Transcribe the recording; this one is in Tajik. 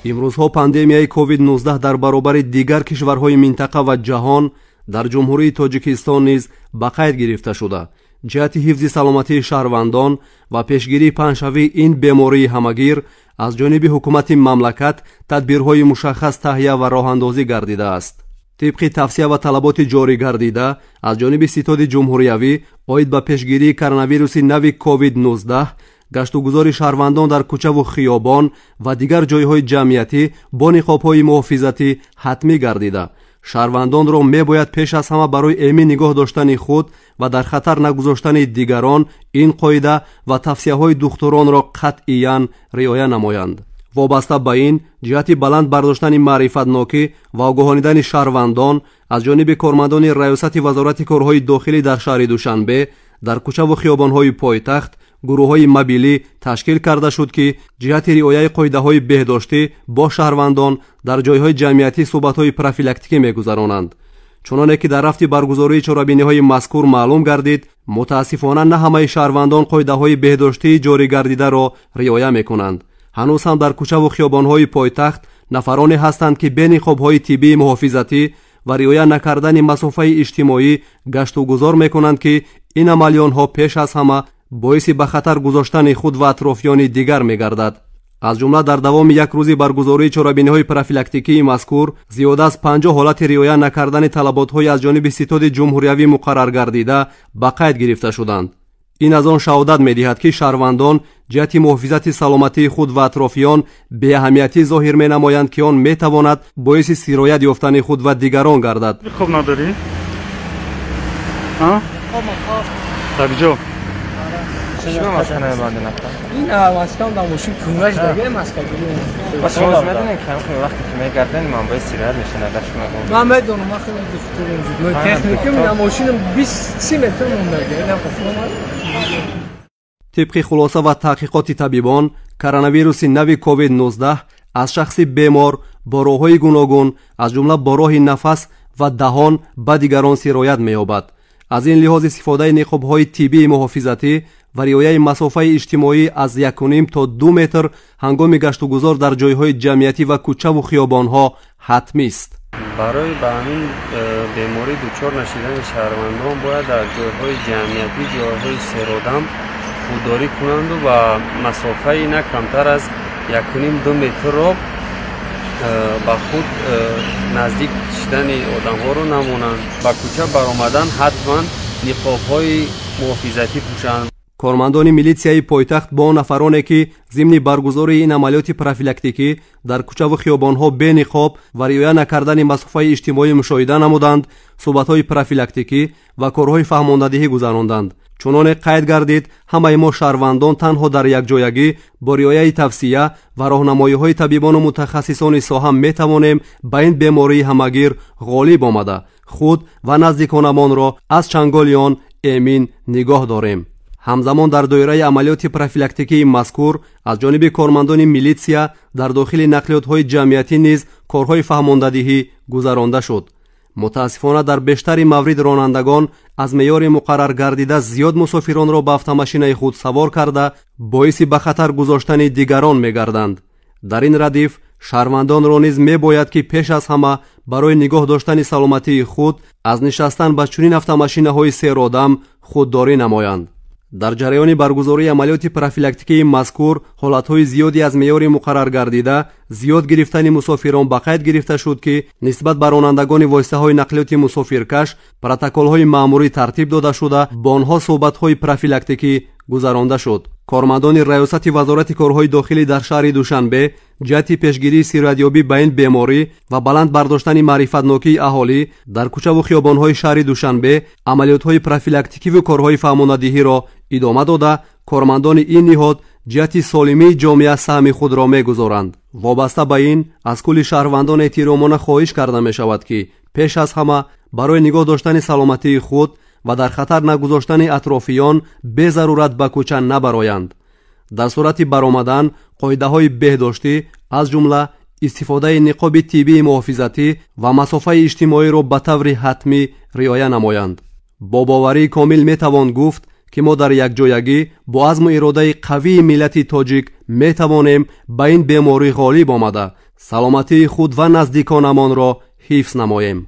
имрӯзҳо пандемияи COVID-19 дар баробари дигар кишварҳои минтақа ва ҷаҳон дар ҷумҳурии Тоҷикистон низ ба қайд гирифта шуда, ҷиҳати ҳифзи саломатии шаҳрвандон ва пешгирии паҳншавии ин бемории ҳамагир аз ҷониби ҳукумати мамлакат тадбирҳои мушаххас таҳия ва роҳандозӣ гардидааст. тибқи тавсия ва талаботи ҷорӣ гардида аз ҷониби ситоди ҷумҳуриявӣ оид ба пешгирии коронавируси нави COVID-19 гаштугузори шаҳрвандон дар кӯчаву хиёбон ва дигар ҷойҳои ҷамъиятӣ бо ниқобҳои муҳофизатӣ ҳатмӣ гардида, шаҳрвандонро мебояд пеш аз ҳама барои эмин нигоҳ доштани худ ва дар хатар нагузоштани дигарон ин қоида ва тавсияҳои духтуронро қатъиян риоя намоянд. вобаста ба ин ҷиҳати баланд бардоштани маърифатнокӣ ва огоҳонидани шаҳрвандон аз ҷониби кормандони раёсати вазорати корҳои дохилӣ дар шаҳри Душанбе дар кӯчаву хиёбонҳои пойтахт гурӯҳҳои мобилӣ ташкил карда шуд, ки ҷиҳати риояи қоидаҳои беҳдоштӣ бо шаҳрвандон дар ҷойҳои ҷамъиятӣ суҳбатҳои профилактикӣ мегузаронанд. чуноне ки дар рафти баргузории чорабиниҳои мазкур маълум гардид, мутаассифона на ҳамаи шаҳрвандон қоидаҳои беҳдоштии ҷоригардидаро риоя мекунанд. ҳанӯз ҳам дар кӯчаву хиёбонҳои пойтахт нафароне ҳастанд, ки бе ниқобҳои тиббии муҳофизатӣ ва риоя накардани масофаи иҷтимоӣ гаштугузор мекунанд, ки ин амалиёнҳо пеш аз ҳама боиси ба хатар гузоштани худ ва атрофиёни дигар мегардад. аз ҷумла дар давоми як рӯзи баргузории чорабиниҳои профилактикии мазкур зиёда аз 50 ҳолати риоя накардани талаботҳои аз ҷониби ситоди ҷумҳуриявӣ муқаррар гардида ба қайд гирифта шуданд. ин аз он шаҳодат медиҳад, ки шаҳрвандон ҷиҳати муҳофизати саломатии худ ва атрофиён беаҳамиятӣ зоҳир менамоянд, ки он метавонад боиси сироят ёфтани худ ва дигарон гардад. خوب نداری؟ ها؟ در جو چجوری مسکن باندی نکن؟ این مسکن در ماشین کنارش دیگه مسکن گیریم. بس شما میدونین که همین وقتی که میگردن من باید سیرت میشه نداشت میگم. من میدونم من خیلی دکتر وجود. من تکنیکی من ماشین 20 متر مونده. نه خفیف طبق خلاصه و تحقیقات طبیبان، کوروناویروس نوی کووید-19 از شخصی بیمار با راه‌های گوناگون از جمله با راه نفس و دهان به دیگران سرایت می‌یابد. از این لحاظ استفاده نقاب‌های طبی محافظتی و رعایت مسافه اجتماعی از 1.5 تا 2 متر هنگام گشت و گذار در جای‌های جمعیتی و کوچه و خیابان‌ها حتمی است. برای به همین بیماری دچار نشدن شهروندان باید در جای‌های جمعیتی، جای‌های سرادم خودداری کنند و مسافه نه کمتر از 1.5-2 متر را با خود نزدیک شدن آدم‌ها رو نمونند. با کوچه برآمدن حتما نقاب‌های محافظتی پوشند. کارمندان میلیسیای پایتخت با نفرانی که ضمن برگزاری این عملیات پروفیلاکتیکی در کوچه و خیابان‌ها بی نقاب و رعایت نکردن مسافه اجتماعی مشاهده نمودند، صحبت‌های پروفیلاکتیکی و کارهای فهماندهی گذراندند. چنانه قید گردید همه ما شهروندان تنها در یک جایگی با رعایت توصیه و راهنمایی‌های طبیبان و متخصصان ساحه می‌توانیم به این بیماری همگیر غالب آمده خود و نزدیکانمان را از چنگال آن امین نگاه داریم. همزمان در دایره عملیات پروفیلاکتیکی مذکور از جانب کارمندان میلیسیا در داخل نقلیات‌های جمعیتی نیز کارهای فهماندهی گذرانده شد. متاسفانه در بیشتر موارد رانندگان از معیار مقرر گردیده زیاد مسافران را به اتومبیل خود سوار کرده باعث به خطر گذاشتن دیگران می‌گردند. در این ردیف شهروندان را نیز می‌باید که پیش از همه برای نگاه داشتن سلامتی خود از نشستن به چنین اتومبیل‌های سه‌رادم خودداری نمایند. در جریان برگزاری عملیات پروفیلاکتیکی مذکور حالتهای زیادی از معیار مقرر گردیده زیاد گرفتن مسافران به قید گرفته شد که نسبت به رانندگان واسطه‌های نقلیات مسافرکش پروتکل‌های مأموری ترتیب داده شده با آنها صحبت‌های پروفیلاکتیکی گذرانده شد. کارمندان ریاست وزارت کارهای داخلی در شهر دوشنبه جهت پیشگیری سیرایت‌یابی به این بیماری و بلند برداشتن معرفت‌ناکی اهالی در کوچه و خیابان‌های شهر دوشنبه عملیات‌های پروفیلاکتیکی و کارهای فهماندهی را ادامه داده کارمندان این نهاد جهت سالمی جامعه سهم خود را می‌گذارند. وابسته به این از کل شهروندان احترامانه خواهش کرده می‌شود که پیش از همه برای نگاه داشتن سلامتی خود و در خطر نگذاشتن اطرافیان به ضرورت به کوچه نبرایند. در صورت برآمدن قاعده‌های بهداشتی از جمله استفاده نقاب طبی محافظتی و مسافه اجتماعی را به طور حتمی رعایت نمایند. با باوری کامل میتوان گفت که ما در یک جایگی با عزم و اراده قوی ملت تاجیک میتوانیم به این بیماری غالب آمده саломатии худ ва наздиконамонро ҳифз намоем.